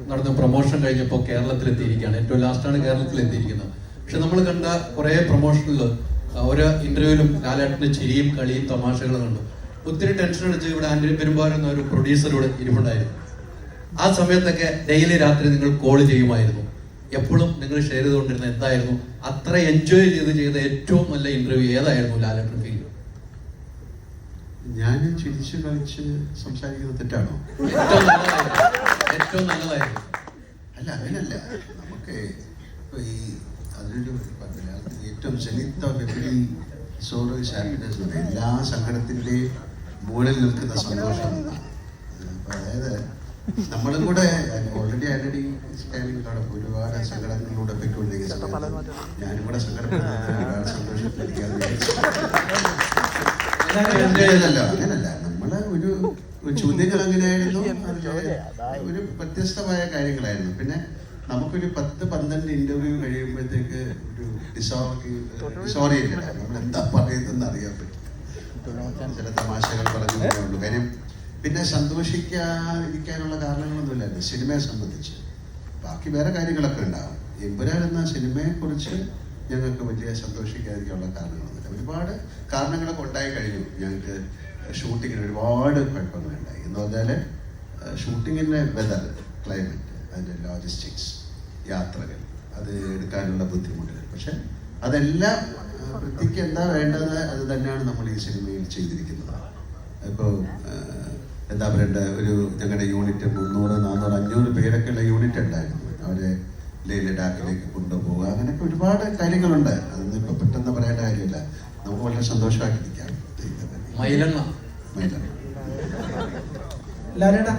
നടന്ന പ്രൊമോഷൻ കഴിഞ്ഞപ്പോൾ കേരളത്തിലെത്തിയിരിക്കുകയാണ്. ഏറ്റവും ലാസ്റ്റാണ് കേരളത്തിലെത്തിയിരിക്കുന്നത്. പക്ഷെ നമ്മൾ കണ്ട കുറേ പ്രൊമോഷനിൽ ഓരോ ഇന്റർവ്യൂവിലും ലാലേട്ടൻ്റെ ചിരിയും കളിയും തമാശകളും കണ്ടു. ഒത്തിരി ടെൻഷൻ അടിച്ച് ഇവിടെ ആന്റണി പെരുമ്പാവൂർ എന്ന ഒരു പ്രൊഡ്യൂസറോട് ഇരിപ്പുണ്ടായിരുന്നു. ആ സമയത്തൊക്കെ ഡെയിലി രാത്രി നിങ്ങൾ കോൾ ചെയ്യുമായിരുന്നു. എപ്പോഴും നിങ്ങൾ ഷെയർ ചെയ്തുകൊണ്ടിരുന്ന എന്തായിരുന്നു? അത്ര എൻജോയ് ചെയ്ത ഏറ്റവും നല്ല ഇന്റർവ്യൂ ഏതായിരുന്നു ലാലേട്ടൻ ഫീൽ? ഞാൻ ചിരിച്ച് കളിച്ച് സംസാരിക്കുന്നത് തെറ്റാണോ? ഏറ്റവും നല്ലതായിരുന്നു. അല്ല, അങ്ങനല്ല. നമുക്ക് ഈ അതിനൊരു ഏറ്റവും ജനിത വെബിലി സോറോസ് ഹാപ്പിനെസ്, എല്ലാ സങ്കടത്തിൻ്റെയും മുകളിൽ നിൽക്കുന്ന സന്തോഷം. അതായത് നമ്മളും കൂടെ ഓൾറെഡി ആന്റണി സ്റ്റാലിനോടൊപ്പം ഒരുപാട് സങ്കടങ്ങളിലൂടെ പോയിക്കൊണ്ടിരിക്കുന്ന സമയത്ത് ഞാനും കൂടെ സങ്കടപ്പെടുന്ന സന്തോഷത്തിലിരിക്കാതെ അങ്ങനല്ല. നമ്മളെ ഒരു ചോദ്യങ്ങൾ അങ്ങനെയായിരുന്നു. ഒരു വ്യത്യസ്തമായ കാര്യങ്ങളായിരുന്നു. പിന്നെ നമുക്കൊരു 10-12 ഇന്റർവ്യൂ കഴിയുമ്പോഴത്തേക്ക് ഒരു ഡിസോറിയന്റ് നമ്മൾ എന്താ പറയുന്നതെന്ന് അറിയാൻ പറ്റും. ചില തമാശകൾ പറഞ്ഞുള്ളൂ. കാര്യം പിന്നെ സന്തോഷിക്കാതിരിക്കാനുള്ള കാരണങ്ങളൊന്നുമില്ലായിരുന്നു സിനിമയെ സംബന്ധിച്ച്. ബാക്കി വേറെ കാര്യങ്ങളൊക്കെ ഉണ്ടാകും. എമ്പുരാൻ എന്ന സിനിമയെക്കുറിച്ച് ഞങ്ങൾക്ക് വലിയ സന്തോഷിക്കാതിരിക്കാനുള്ള കാരണങ്ങളൊന്നുമില്ല. ഒരുപാട് കാരണങ്ങളൊക്കെ ഉണ്ടായി കഴിഞ്ഞു. ഞങ്ങൾക്ക് ഷൂട്ടിങ്ങിന് ഒരുപാട് കുഴപ്പങ്ങളുണ്ടായി. എന്ന് പറഞ്ഞാൽ ഷൂട്ടിങ്ങിൻ്റെ വെതർ, ക്ലൈമറ്റ്, അതിൻ്റെ ലോജിസ്റ്റിക്സ്, യാത്രകൾ, അത് എടുക്കാനുള്ള ബുദ്ധിമുട്ടുകൾ. പക്ഷെ അതെല്ലാം വൃത്തിക്ക് എന്താ വേണ്ടത് അത് തന്നെയാണ് നമ്മൾ ഈ സിനിമയിൽ ചെയ്തിരിക്കുന്നത്. ഇപ്പോൾ എന്താ പറയേണ്ട, ഒരു ഞങ്ങളുടെ യൂണിറ്റ് 300, 400, 500 പേരൊക്കെയുള്ള യൂണിറ്റ് ഉണ്ടായിരുന്നു. അവരെ ലഡാക്കിലേക്ക് കൊണ്ടുപോവുക, അങ്ങനെയൊക്കെ ഒരുപാട് കാര്യങ്ങളുണ്ട്. അതൊന്നും ഇപ്പൊ പെട്ടെന്ന് പറയേണ്ട കാര്യമില്ല. നമുക്ക് വളരെ സന്തോഷമായിട്ടിരിക്കാം. മൈലണ്ണ ലാലേട്ടാ